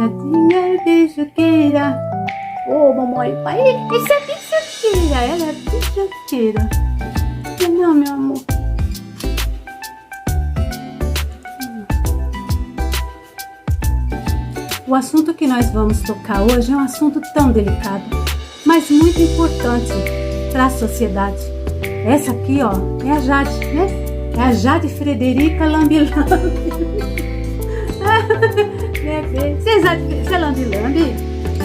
Beijoqueira, beijoqueira. Ô, mamãe, pai, esse é beijoqueira. Ela é beijoqueira. Não, meu amor. O assunto que nós vamos tocar hoje é um assunto tão delicado, mas muito importante para a sociedade. Essa aqui, ó, é a Jade, né? É a Jade Frederica Lambi-Lambi. Você é lambi-lambi?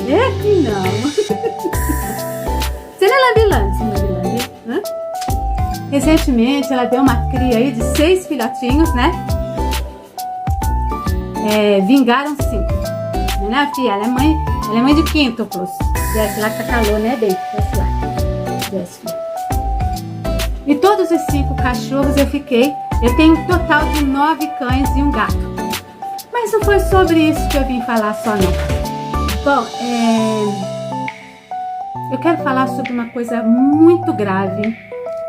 É que não. Você não é lambi-lambi, né? Recentemente ela deu uma cria aí de 6 filhotinhos, né? Vingaram 5. Né, filha? Ela é mãe de quíntuplos. Desce lá que tá calor, né, bem? Desce lá. Desce. E todos os 5 cachorros eu tenho um total de 9 cães e um gato. Mas não foi sobre isso que eu vim falar só, não. Bom, eu quero falar sobre uma coisa muito grave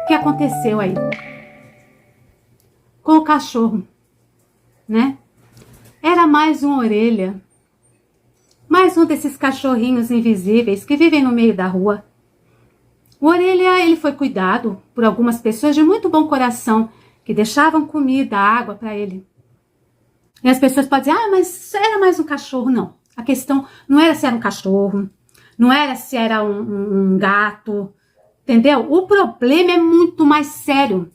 que aconteceu aí com o cachorro, né? Era mais uma orelha, mais um desses cachorrinhos invisíveis que vivem no meio da rua. O Orelha, ele foi cuidado por algumas pessoas de muito bom coração que deixavam comida, água para ele. E as pessoas podem dizer, mas era mais um cachorro. Não, a questão não era se era um cachorro, não era se era um gato, entendeu? O problema é muito mais sério,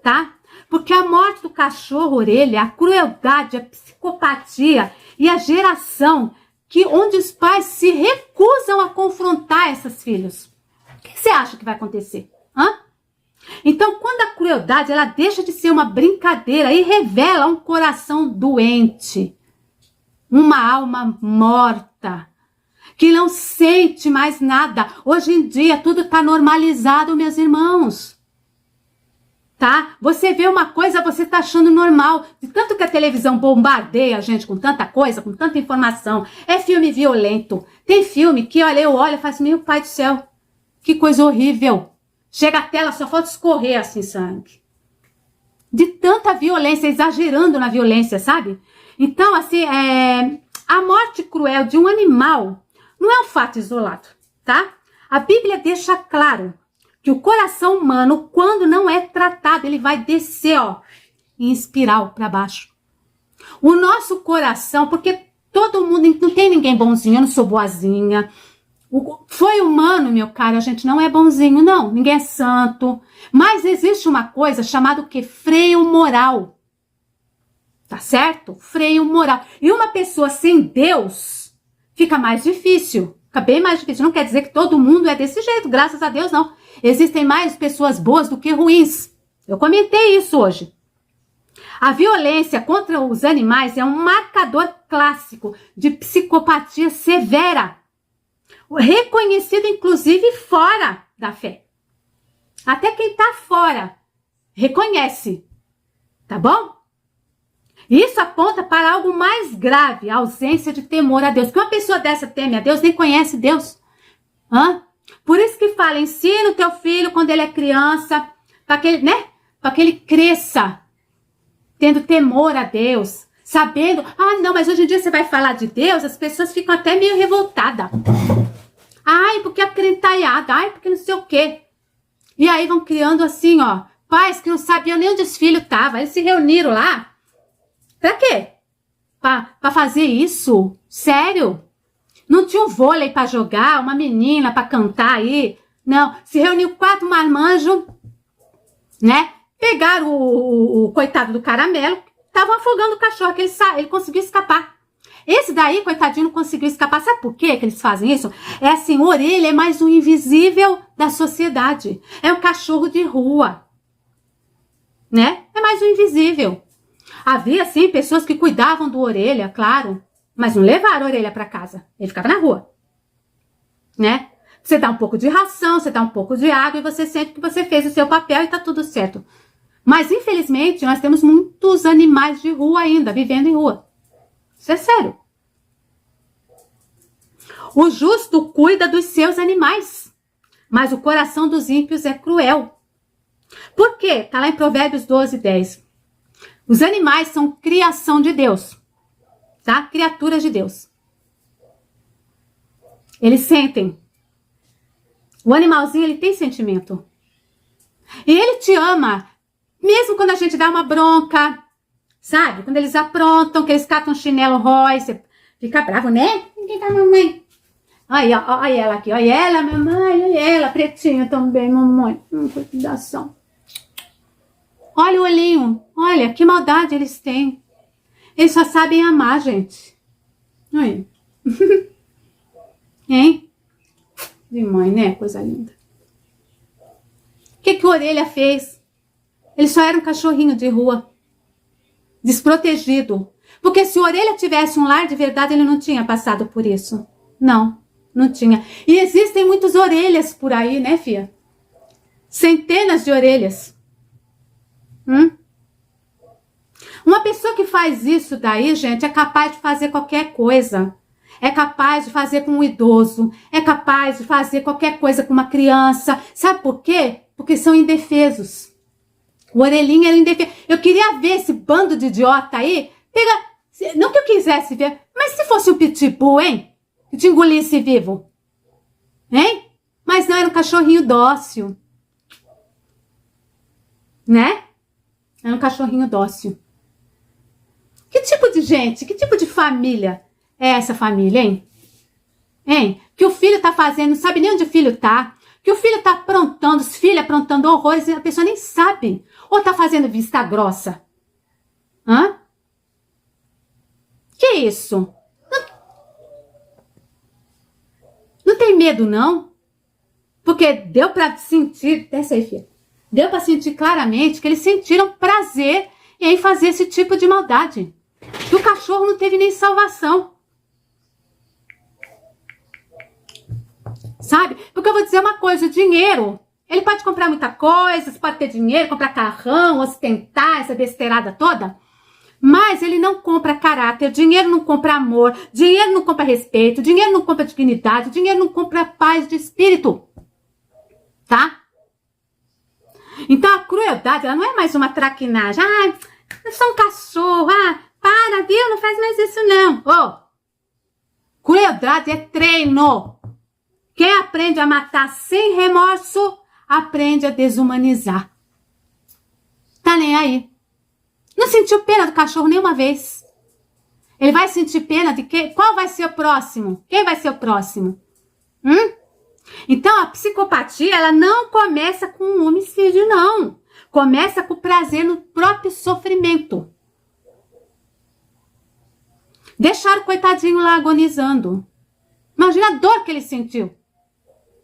tá? Porque a morte do cachorro Orelha, a crueldade, a psicopatia e a geração onde os pais se recusam a confrontar esses filhos. O que você acha que vai acontecer? Então, quando a crueldade ela deixa de ser uma brincadeira e revela um coração doente, uma alma morta, que não sente mais nada. Hoje em dia, tudo está normalizado, meus irmãos. Tá? Você vê uma coisa, você está achando normal. De tanto que a televisão bombardeia a gente com tanta coisa, com tanta informação. É filme violento. Tem filme que, olha, eu olho e faço, meu pai do céu, que coisa horrível. Chega a tela, só falta escorrer assim sangue. De tanta violência, exagerando na violência, sabe? Então, assim, a morte cruel de um animal não é um fato isolado, tá? A Bíblia deixa claro que o coração humano, quando não é tratado, ele vai descer, ó, em espiral para baixo. O nosso coração, porque todo mundo, não tem ninguém bonzinho, eu não sou boazinha. Foi humano, meu caro, a gente não é bonzinho, não. Ninguém é santo. Mas existe uma coisa chamada o quê? Freio moral. Tá certo? Freio moral. E uma pessoa sem Deus fica mais difícil. Fica bem mais difícil. Não quer dizer que todo mundo é desse jeito, graças a Deus, não. Existem mais pessoas boas do que ruins. Eu comentei isso hoje. A violência contra os animais é um marcador clássico de psicopatia severa, reconhecido inclusive fora da fé. Até quem está fora reconhece, tá bom? Isso aponta para algo mais grave, a ausência de temor a Deus. Porque uma pessoa dessa teme a Deus, nem conhece Deus. Por isso que fala, ensina o teu filho quando ele é criança, para que, né? Para que ele cresça tendo temor a Deus, sabendo, não, mas hoje em dia você vai falar de Deus, as pessoas ficam até meio revoltadas. Ai, porque a crentaiada, ai, porque não sei o quê. E aí vão criando assim, ó, pais que não sabiam nem onde os filhos estavam, eles se reuniram lá. Pra quê? Pra fazer isso? Sério? Não tinha um vôlei pra jogar, uma menina pra cantar aí? Não, se reuniu 4 marmanjos, né? Pegaram o coitado do caramelo, estavam afogando o cachorro, que ele conseguiu escapar. Esse daí, coitadinho, não conseguiu escapar. Sabe por quê que eles fazem isso? É assim, Orelha é mais um invisível da sociedade. É um cachorro de rua, né? É mais um invisível. Havia, sim, pessoas que cuidavam do Orelha, claro, mas não levaram a Orelha para casa. Ele ficava na rua, né? Você dá um pouco de ração, você dá um pouco de água e você sente que você fez o seu papel e tá tudo certo. Mas, infelizmente, nós temos muitos animais de rua ainda, vivendo em rua. Isso é sério. O justo cuida dos seus animais, mas o coração dos ímpios é cruel. Por quê? Tá lá em Provérbios 12:10. Os animais são criação de Deus, tá? Criaturas de Deus. Eles sentem. O animalzinho, ele tem sentimento. E ele te ama, mesmo quando a gente dá uma bronca, sabe? Quando eles aprontam, que eles catam um chinelo rói, você fica bravo, né? Ninguém tá, mamãe. Olha ela aqui, olha ela, mamãe, olha ela, pretinha também, mamãe. Cuidação. Olha o olhinho, olha que maldade eles têm. Eles só sabem amar, gente. Olha. Hein? De mãe, né? Coisa linda. O que o Orelha fez? Ele só era um cachorrinho de rua. Desprotegido. Porque se o Orelha tivesse um lar de verdade, ele não tinha passado por isso. Não, não tinha. E existem muitas orelhas por aí, né, filha? Centenas de orelhas. Uma pessoa que faz isso daí, gente, é capaz de fazer qualquer coisa. É capaz de fazer com um idoso. É capaz de fazer qualquer coisa com uma criança. Sabe por quê? Porque são indefesos. O Orelhinha era indefeso. Eu queria ver esse bando de idiota aí. Não que eu quisesse ver, mas se fosse um pitbull, hein? Que te engolisse vivo. Hein? Mas não, era um cachorrinho dócil. Né? Era um cachorrinho dócil. Que tipo de gente, que tipo de família é essa família, hein? Hein? Que o filho tá fazendo, não sabe nem onde o filho tá. Que o filho tá aprontando, os filhos aprontando horrores e a pessoa nem sabe. Ou tá fazendo vista grossa. Hã? Que isso? Não tem medo, não? Porque deu pra sentir, desce aí, filha. Deu pra sentir claramente que eles sentiram prazer em fazer esse tipo de maldade. Que o cachorro não teve nem salvação. Sabe? Porque eu vou dizer uma coisa, o dinheiro, ele pode comprar muita coisa, você pode ter dinheiro, comprar carrão, ostentar, essa besteirada toda, mas ele não compra caráter, dinheiro não compra amor, dinheiro não compra respeito, dinheiro não compra dignidade, dinheiro não compra paz de espírito. Tá? Então a crueldade, ela não é mais uma traquinagem. Ah, eu sou um cachorro, para, viu? Não faz mais isso não. Crueldade é treino. Quem aprende a matar sem remorso, aprende a desumanizar. Tá nem aí. Não sentiu pena do cachorro nenhuma vez. Ele vai sentir pena de quem? Qual vai ser o próximo? Quem vai ser o próximo? Então, a psicopatia, ela não começa com um homicídio, não. Começa com o prazer no próprio sofrimento. Deixar o coitadinho lá agonizando. Imagina a dor que ele sentiu.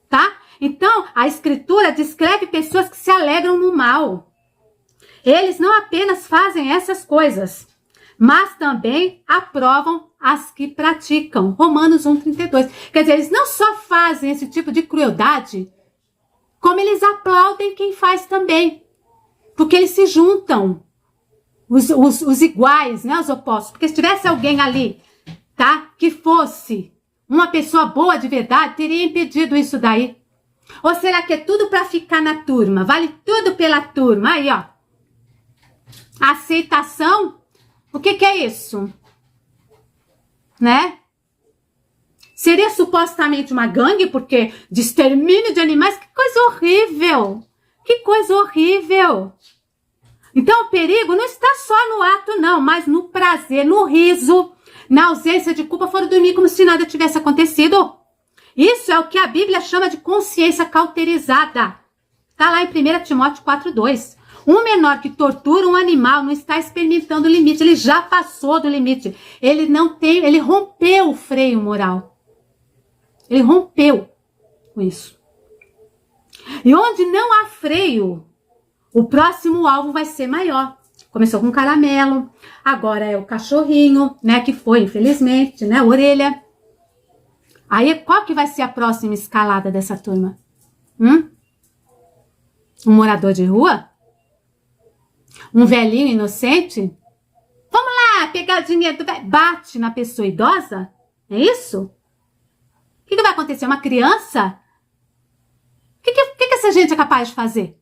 Tá? Então, a escritura descreve pessoas que se alegram no mal. Eles não apenas fazem essas coisas, mas também aprovam as que praticam. Romanos 1,32. Quer dizer, eles não só fazem esse tipo de crueldade, como eles aplaudem quem faz também. Porque eles se juntam. Os iguais, né? Os opostos. Porque se tivesse alguém ali, tá? Que fosse uma pessoa boa de verdade, teria impedido isso daí. Ou será que é tudo para ficar na turma? Vale tudo pela turma. Aí, ó. Aceitação. O que é isso? Né? Seria supostamente uma gangue, porque de extermínio de animais. Que coisa horrível. Que coisa horrível. Então, o perigo não está só no ato, não, mas no prazer, no riso, na ausência de culpa, foram dormir como se nada tivesse acontecido. Isso é o que a Bíblia chama de consciência cauterizada. Está lá em 1 Timóteo 4,2. Um menor que tortura um animal não está experimentando o limite, ele já passou do limite. Ele rompeu o freio moral. Ele rompeu com isso. E onde não há freio, o próximo alvo vai ser maior. Começou com o caramelo, agora é o cachorrinho, né, que foi, infelizmente, né, Orelha. Aí, qual que vai ser a próxima escalada dessa turma? Um morador de rua? Um velhinho inocente? Vamos lá, pegar o dinheiro do velho. Bate na pessoa idosa? É isso? O que vai acontecer? Uma criança? O que essa gente é capaz de fazer?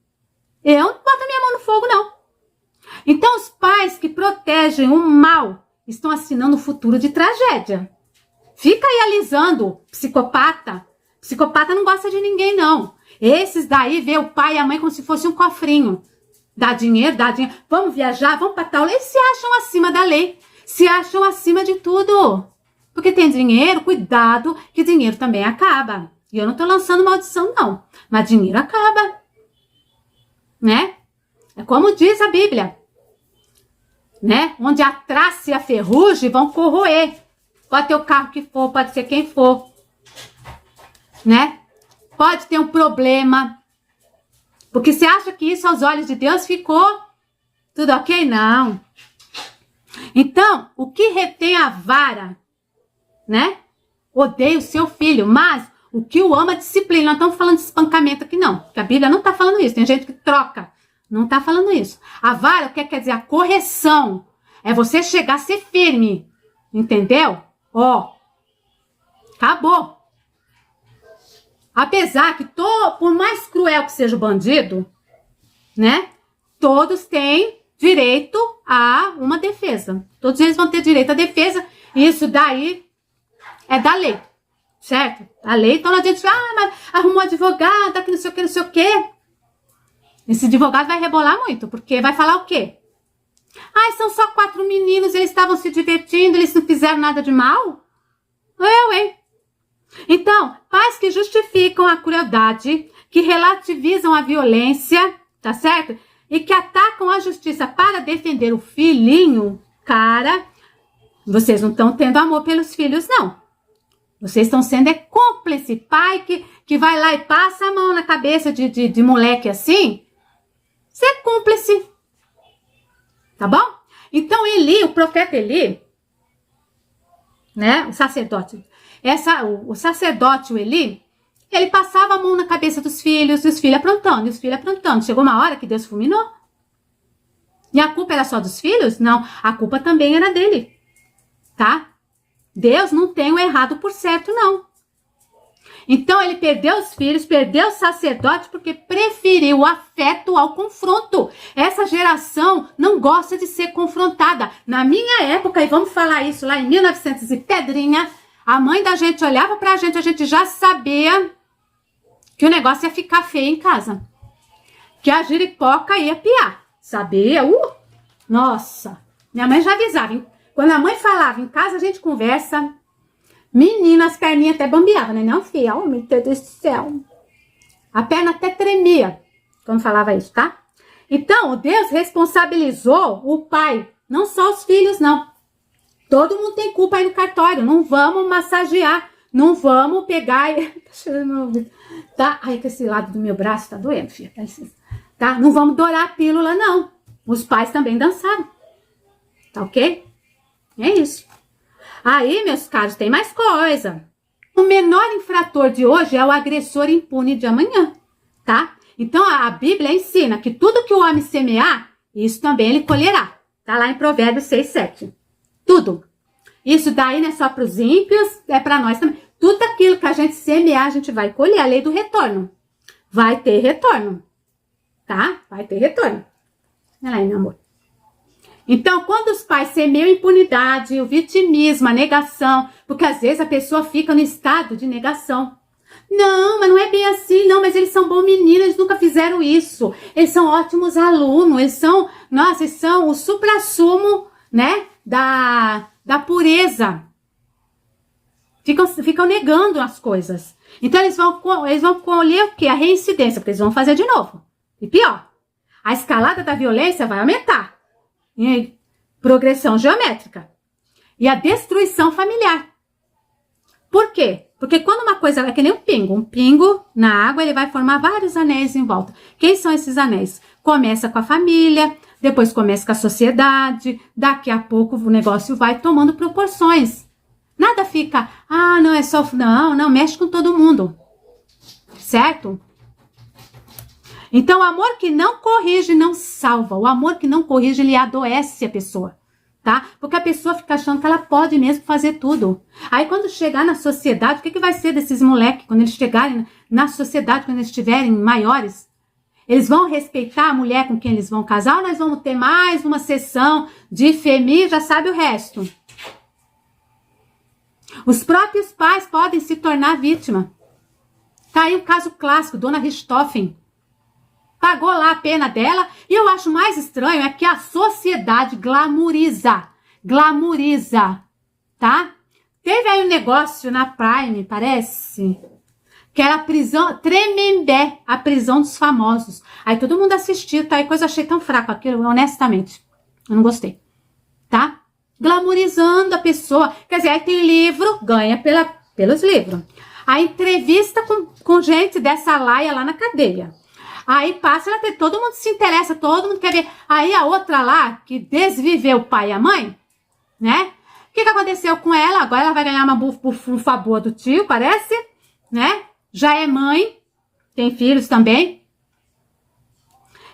Eu não boto minha mão no fogo, não. Então, os pais que protegem o mal estão assinando um futuro de tragédia. Fica aí alisando, psicopata. Psicopata não gosta de ninguém, não. Esses daí vê o pai e a mãe como se fosse um cofrinho. Dá dinheiro. Vamos viajar, vamos pra tal. Eles se acham acima da lei. Se acham acima de tudo. Porque tem dinheiro, cuidado, que dinheiro também acaba. E eu não tô lançando maldição, não. Mas dinheiro acaba. Né? É como diz a Bíblia. Né? Onde a traça e a ferrugem vão corroer. Pode ter o carro que for, pode ser quem for. Né? Pode ter um problema. Porque você acha que isso aos olhos de Deus ficou tudo ok? Não. Então, o que retém a vara, né? Odeia o seu filho, mas o que o ama disciplina. Não estamos falando de espancamento aqui, não. Porque a Bíblia não está falando isso. Tem gente que troca. Não está falando isso. A vara, o que quer dizer? A correção. É você chegar a ser firme. Entendeu? Ó. Acabou. Apesar que, por mais cruel que seja o bandido, né? Todos têm direito a uma defesa. Todos eles vão ter direito à defesa. E isso daí é da lei. Certo? A lei, então não adianta, mas arrumou advogado, que não sei o que, não sei o que. Esse advogado vai rebolar muito, porque vai falar o quê? São só 4 meninos, eles estavam se divertindo, eles não fizeram nada de mal? Hein? Então, pais que justificam a crueldade, que relativizam a violência, tá certo? E que atacam a justiça para defender o filhinho, cara, vocês não estão tendo amor pelos filhos, não. Vocês estão sendo cúmplice. Pai que vai lá e passa a mão na cabeça de moleque assim, você é cúmplice. Tá bom? Então Eli, o profeta Eli, né, o sacerdote, o sacerdote, o Eli, ele passava a mão na cabeça dos filhos, e os filhos aprontando. Chegou uma hora que Deus fulminou. E a culpa era só dos filhos? Não, a culpa também era dele. Tá? Deus não tem o errado por certo, não. Então ele perdeu os filhos, perdeu o sacerdote, porque preferiu o afeto ao confronto. Essa geração não gosta de ser confrontada. Na minha época, e vamos falar isso lá em 1900 e pedrinha, a mãe da gente olhava pra gente, a gente já sabia que o negócio ia ficar feio em casa. Que a giripoca ia piar. Sabia? Nossa! Minha mãe já avisava, hein? Quando a mãe falava, em casa a gente conversa, menina, as perninhas até bambeavam, né? Não, filha, oh, meu Deus do céu. A perna até tremia quando falava isso, tá? Então, Deus responsabilizou o pai, não só os filhos, não. Todo mundo tem culpa aí no cartório, não vamos massagear, não vamos pegar... Tá cheirando meu ouvido, tá? Ai, que esse lado do meu braço tá doendo, filha. Tá? Não vamos dourar a pílula, não. Os pais também dançaram. Tá ok? É isso. Aí, meus caros, tem mais coisa. O menor infrator de hoje é o agressor impune de amanhã, tá? Então, a Bíblia ensina que tudo que o homem semear, isso também ele colherá. Tá lá em Provérbios 6, 7. Tudo. Isso daí não é só para os ímpios, é para nós também. Tudo aquilo que a gente semear, a gente vai colher. A lei do retorno. Vai ter retorno. Tá? Vai ter retorno. Olha lá, meu amor. Então, quando os pais semeiam impunidade, o vitimismo, a negação, porque às vezes a pessoa fica no estado de negação. Não, mas não é bem assim, não, mas eles são bons meninos, eles nunca fizeram isso. Eles são ótimos alunos, eles são, nossa, eles são o suprassumo, né, da pureza. Ficam negando as coisas. Então, eles vão colher o quê? A reincidência, porque eles vão fazer de novo. E pior, a escalada da violência vai aumentar. E progressão geométrica. E a destruição familiar. Por quê? Porque quando uma coisa é que nem um pingo na água, ele vai formar vários anéis em volta. Quem são esses anéis? Começa com a família, depois começa com a sociedade, daqui a pouco o negócio vai tomando proporções. Nada fica, não, é só... Não, mexe com todo mundo. Certo? Então, o amor que não corrige não salva. O amor que não corrige, ele adoece a pessoa, tá? Porque a pessoa fica achando que ela pode mesmo fazer tudo. Aí, quando chegar na sociedade, o que vai ser desses moleques? Quando eles chegarem na sociedade, quando eles estiverem maiores, eles vão respeitar a mulher com quem eles vão casar ou nós vamos ter mais uma sessão de FEMI, já sabe o resto? Os próprios pais podem se tornar vítima. Tá aí um caso clássico, Dona Richthofen. Pagou lá a pena dela. E eu acho mais estranho é que a sociedade glamoriza, tá? Teve aí um negócio na Prime, parece, que era a prisão, Tremembé, a prisão dos famosos. Aí todo mundo assistiu, tá? Aí coisa, achei tão fraco aquilo, honestamente. Eu não gostei, tá? Glamorizando a pessoa. Quer dizer, aí tem livro, ganha pelos livros. A entrevista com gente dessa laia lá na cadeia. Aí passa, todo mundo se interessa, todo mundo quer ver. Aí a outra lá, que desviveu o pai e a mãe, né? O que aconteceu com ela? Agora ela vai ganhar uma bufa boa do tio, parece, né? Já é mãe, tem filhos também.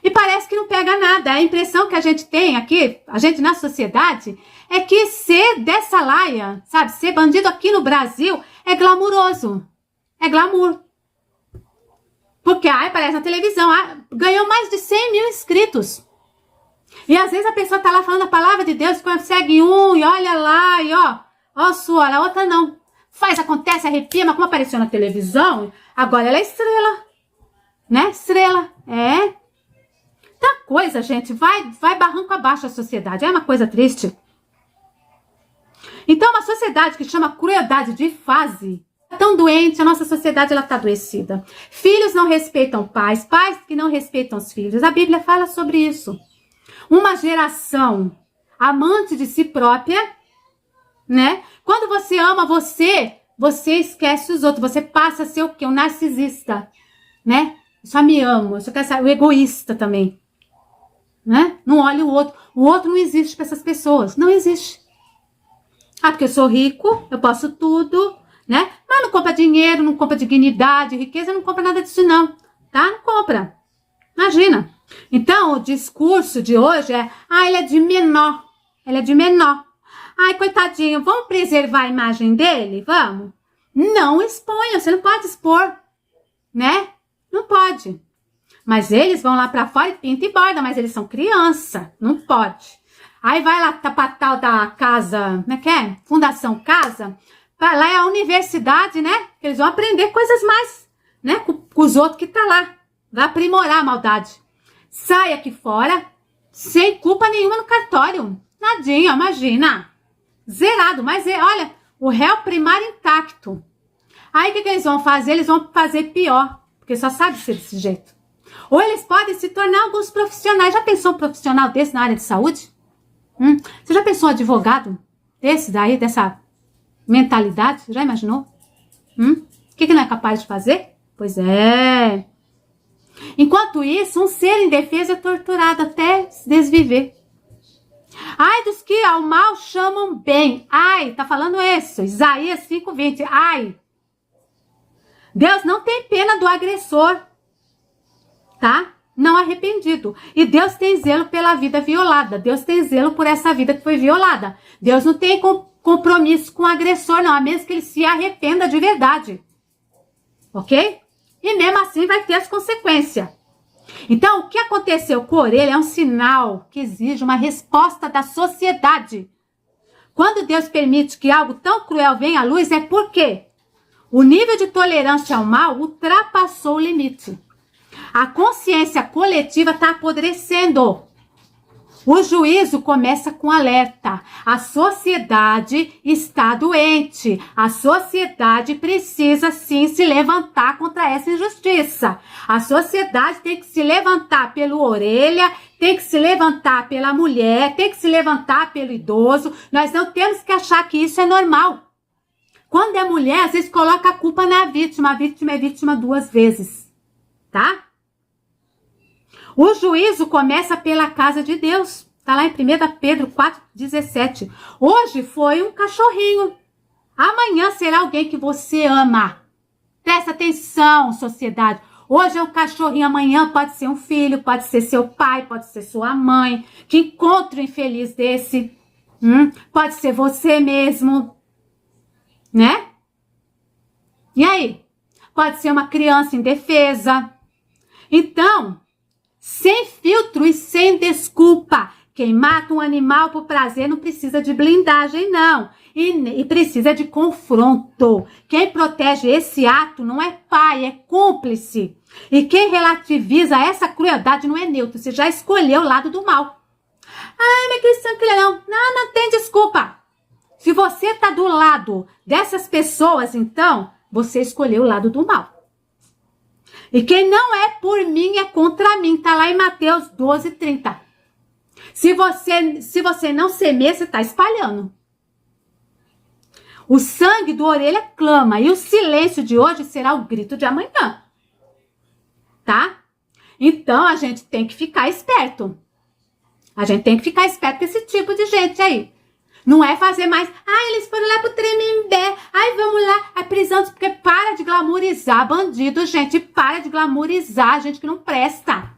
E parece que não pega nada. A impressão que a gente tem aqui, a gente na sociedade, é que ser dessa laia, sabe? Ser bandido aqui no Brasil é glamuroso. É glamour. Porque, aparece na televisão, ganhou mais de 100 mil inscritos. E às vezes a pessoa tá lá falando a palavra de Deus, consegue um, e olha lá, e ó suor, a outra não. Faz, acontece, arrepia, mas como apareceu na televisão, agora ela é estrela. Né? Estrela. É. Tá coisa, gente, vai barranco abaixo a sociedade. É uma coisa triste. Então, uma sociedade que chama crueldade de fase, tão doente, a nossa sociedade ela tá adoecida. Filhos não respeitam pais, pais que não respeitam os filhos. A Bíblia fala sobre isso. Uma geração amante de si própria, né? Quando você ama você esquece os outros. Você passa a ser o quê? Um narcisista, né? Eu só me amo, eu só quero ser o egoísta também, né? Não olha o outro. O outro não existe para essas pessoas. Não existe. Porque eu sou rico, eu posso tudo, né? Mas não compra dinheiro, não compra dignidade, riqueza, não compra nada disso não, tá? Não compra. Imagina. Então, o discurso de hoje é, ele é de menor. Ele é de menor. Ai, coitadinho, vamos preservar a imagem dele? Vamos? Não exponha, você não pode expor, né? Não pode. Mas eles vão lá pra fora e pinta e borda, mas eles são criança, não pode. Aí vai lá pra tal da casa, como é que é? Fundação Casa. Vai lá é a universidade, né? Que eles vão aprender coisas mais, né? Com os outros que tá lá. Vai aprimorar a maldade. Sai aqui fora, sem culpa nenhuma no cartório. Nadinha, imagina. Zerado, mas olha, o réu primário intacto. Aí o que eles vão fazer? Eles vão fazer pior, porque só sabe ser desse jeito. Ou eles podem se tornar alguns profissionais. Já pensou um profissional desse na área de saúde? Você já pensou um advogado desse daí, dessa mentalidade? Já imaginou? O que não é capaz de fazer? Pois é. Enquanto isso, um ser indefeso é torturado até se desviver. Ai dos que ao mal chamam bem. Ai, tá falando isso. Isaías 5:20. Ai. Deus não tem pena do agressor, tá? Não arrependido. E Deus tem zelo pela vida violada. Deus tem zelo por essa vida que foi violada. Deus não tem compromisso com o agressor, não. A menos que ele se arrependa de verdade. Ok? E mesmo assim vai ter as consequências. Então, o que aconteceu com a orelha é um sinal que exige uma resposta da sociedade. Quando Deus permite que algo tão cruel venha à luz, é porque o nível de tolerância ao mal ultrapassou o limite. A consciência coletiva está apodrecendo. O juízo começa com alerta. A sociedade está doente. A sociedade precisa sim se levantar contra essa injustiça. A sociedade tem que se levantar pelo orelha, tem que se levantar pela mulher, tem que se levantar pelo idoso. Nós não temos que achar que isso é normal. Quando é mulher, às vezes coloca a culpa na vítima. A vítima é vítima 2 vezes. Tá? O juízo começa pela casa de Deus. Está lá em 1 Pedro 4:17. Hoje foi um cachorrinho. Amanhã será alguém que você ama. Presta atenção, sociedade. Hoje é um cachorrinho, amanhã pode ser um filho, pode ser seu pai, pode ser sua mãe. Que encontro infeliz desse. Pode ser você mesmo. Né? E aí? Pode ser uma criança indefesa. Então, sem filtro e sem desculpa. Quem mata um animal por prazer não precisa de blindagem, não. e precisa de confronto. Quem protege esse ato não é pai, é cúmplice. E quem relativiza essa crueldade não é neutro, você já escolheu o lado do mal. Ai, mas Cristiano, não tem desculpa. Se você está do lado dessas pessoas, então, você escolheu o lado do mal. E quem não é por mim é contra mim, tá lá em Mateus 12:30. Se você não semeia, você está espalhando. O sangue do orelha clama e o silêncio de hoje será o grito de amanhã. Tá? Então, a gente tem que ficar esperto. A gente tem que ficar esperto com esse tipo de gente aí. Não é fazer mais, eles foram lá pro Tremembé, vamos lá, a prisão, porque para de glamourizar bandido, gente, para de glamourizar gente que não presta.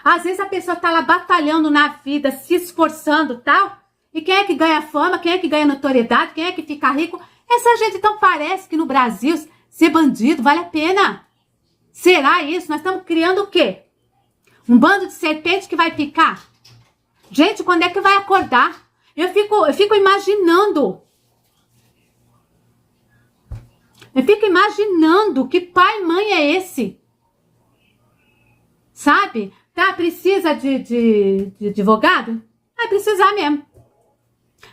Às vezes a pessoa tá lá batalhando na vida, se esforçando, tal, e quem é que ganha fama, quem é que ganha notoriedade, quem é que fica rico? Essa gente, então, parece que no Brasil ser bandido vale a pena. Será isso? Nós estamos criando o quê? Um bando de serpente que vai picar? Gente, quando é que vai acordar? Eu fico imaginando. Eu fico imaginando que pai e mãe é esse. Sabe? Tá, precisa de advogado? Vai precisar mesmo.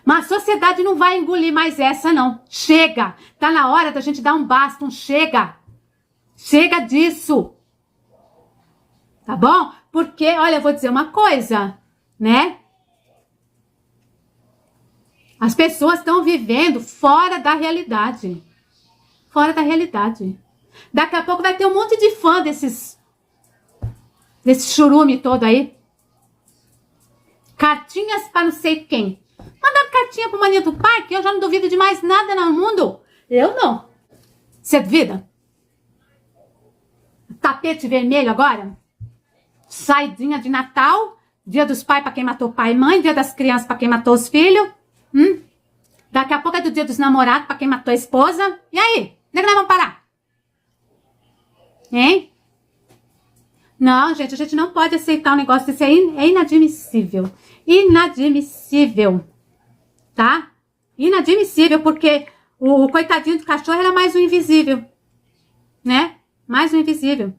Mas a sociedade não vai engolir mais essa, não. Chega. Tá na hora da gente dar um basta, um chega. Chega disso. Tá bom? Porque, olha, eu vou dizer uma coisa, né? As pessoas estão vivendo fora da realidade. Fora da realidade. Daqui a pouco vai ter um monte de fã desse churume todo aí. Cartinhas para não sei quem. Mandar cartinha pro maninho do pai, que eu já não duvido de mais nada no mundo. Eu não. Você duvida? Tapete vermelho agora? Saidinha de Natal. Dia dos pais para quem matou pai e mãe. Dia das crianças para quem matou os filhos. Daqui a pouco é do dia dos namorados para quem matou a esposa. E aí? Onde é que nós vamos parar? Hein? Não, gente, a gente não pode aceitar um negócio desse aí. É inadmissível. Inadmissível. Tá? Inadmissível, porque o coitadinho do cachorro era mais um invisível. Né? Mais um invisível.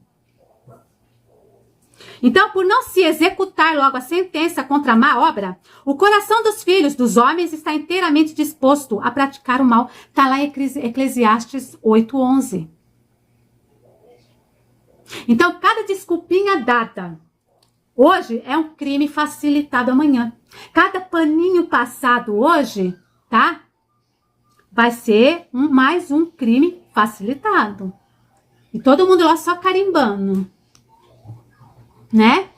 Então, por não se executar logo a sentença contra a má obra, o coração dos filhos dos homens está inteiramente disposto a praticar o mal. Está lá em Eclesiastes 8:11. Então, cada desculpinha dada hoje é um crime facilitado amanhã. Cada paninho passado hoje, tá? Vai ser mais um crime facilitado. E todo mundo lá só carimbando. Né?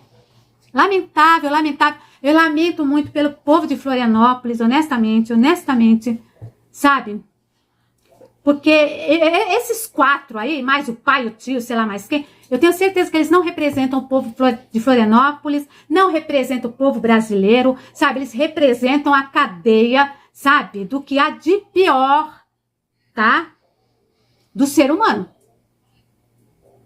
Lamentável, lamentável. Eu lamento muito pelo povo de Florianópolis, honestamente, sabe? Porque esses 4 aí, mais o pai, o tio, sei lá mais quem, eu tenho certeza que eles não representam o povo de Florianópolis, não representam o povo brasileiro, sabe? Eles representam a cadeia, sabe? Do que há de pior, tá? Do ser humano.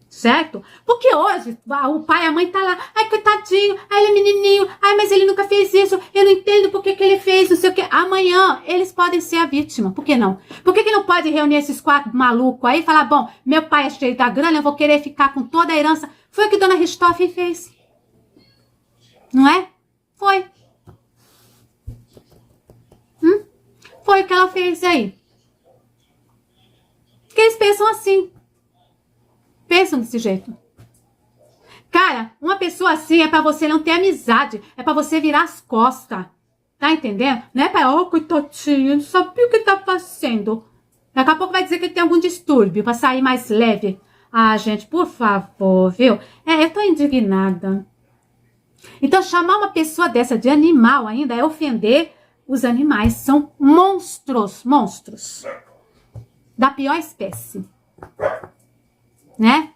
Certo? Porque hoje o pai e a mãe tá lá, ai coitadinho, ai ele é menininho, ai mas ele nunca fez isso, eu não entendo por que ele fez, não sei o que. Amanhã eles podem ser a vítima, por que não? Por que não pode reunir esses 4 malucos aí e falar, bom, meu pai é cheio da grana, eu vou querer ficar com toda a herança. Foi o que Dona Richthofen fez. Não é? Foi. Foi o que ela fez aí. Porque eles pensam assim. Pensam desse jeito. Cara, uma pessoa assim é pra você não ter amizade. É pra você virar as costas. Tá entendendo? Não é pra, coitadinho, não sabia o que tá fazendo. Daqui a pouco vai dizer que ele tem algum distúrbio pra sair mais leve. Ah, gente, por favor, viu? Eu tô indignada. Então, chamar uma pessoa dessa de animal ainda é ofender os animais. São monstros, monstros. Da pior espécie. Né?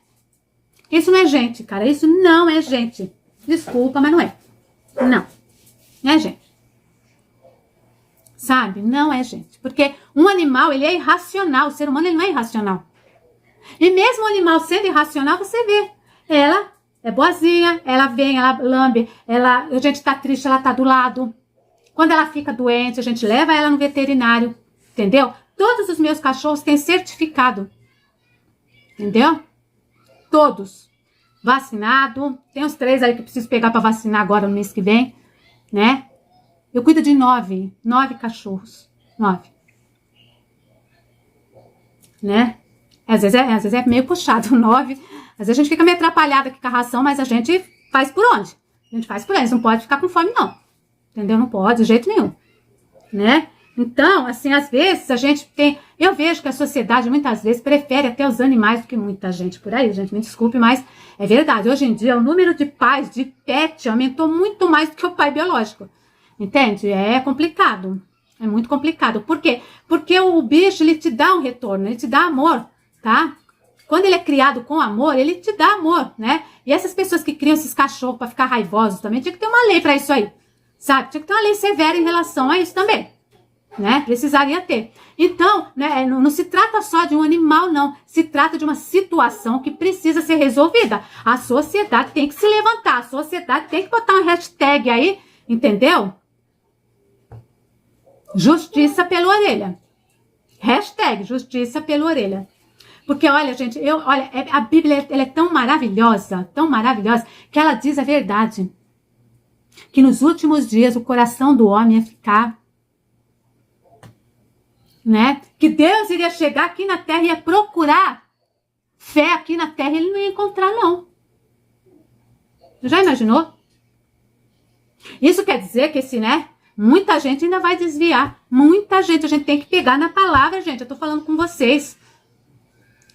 Isso não é gente, cara. Isso não é gente. Desculpa, mas não é. Não. Não é gente. Sabe? Não é gente. Porque um animal, ele é irracional. O ser humano, ele não é irracional. E mesmo o animal sendo irracional, você vê. Ela é boazinha, ela vem, ela lambe, a gente tá triste, ela tá do lado. Quando ela fica doente, a gente leva ela no veterinário, entendeu? Todos os meus cachorros têm certificado, entendeu? Todos. Vacinado. Tem uns 3 aí que eu preciso pegar para vacinar agora no mês que vem, né? Eu cuido de 9 cachorros. 9. Né? Às vezes é meio puxado, 9. Às vezes a gente fica meio atrapalhada aqui com a ração, mas a gente faz por onde? A gente faz por onde. Não pode ficar com fome, não. Entendeu? Não pode, de jeito nenhum. Né? Então, assim, às vezes a gente tem... Eu vejo que a sociedade, muitas vezes, prefere até os animais do que muita gente por aí. Gente, me desculpe, mas é verdade. Hoje em dia, o número de pais de pet aumentou muito mais do que o pai biológico. Entende? É complicado. É muito complicado. Por quê? Porque o bicho, ele te dá um retorno, ele te dá amor, tá? Quando ele é criado com amor, ele te dá amor, né? E essas pessoas que criam esses cachorros para ficar raivosos também, tinha que ter uma lei para isso aí, sabe? Tinha que ter uma lei severa em relação a isso também, né? Precisaria ter. Então, né, não se trata só de um animal, não. Se trata de uma situação que precisa ser resolvida. A sociedade tem que se levantar, a sociedade tem que botar um hashtag aí, entendeu? Justiça pela orelha. Hashtag justiça pela orelha. Porque, olha, gente, a Bíblia ela é tão maravilhosa, que ela diz a verdade. Que nos últimos dias o coração do homem ia ficar, né? Que Deus iria chegar aqui na terra e ia procurar fé aqui na terra, ele não ia encontrar, não. Já imaginou? Isso quer dizer que muita gente ainda vai desviar. Muita gente. A gente tem que pegar na palavra, gente. Eu tô falando com vocês.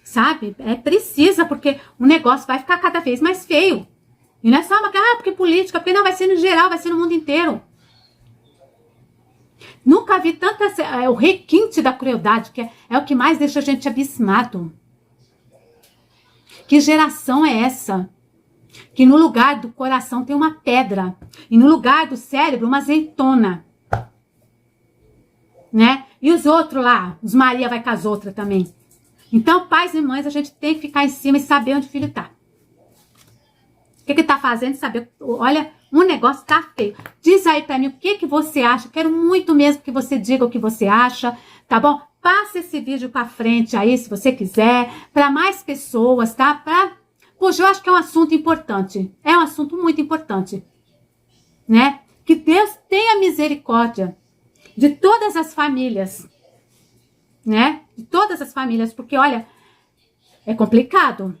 Sabe? É precisa, porque o negócio vai ficar cada vez mais feio. E não é só porque política, porque não, vai ser no geral, vai ser no mundo inteiro. Nunca vi tanto o requinte da crueldade, que é o que mais deixa a gente abismado. Que geração é essa? Que no lugar do coração tem uma pedra. E no lugar do cérebro, uma azeitona. Né? E os outros lá, os Maria vai com as outras também. Então, pais e mães, a gente tem que ficar em cima e saber onde o filho tá. O que tá fazendo, saber. Olha, um negócio tá feio. Diz aí pra mim o que você acha. Quero muito mesmo que você diga o que você acha, tá bom? Passa esse vídeo pra frente aí, se você quiser, para mais pessoas, tá? Poxa, eu acho que é um assunto importante. É um assunto muito importante, né? Que Deus tenha misericórdia de todas as famílias, né? De todas as famílias, porque, olha, é complicado.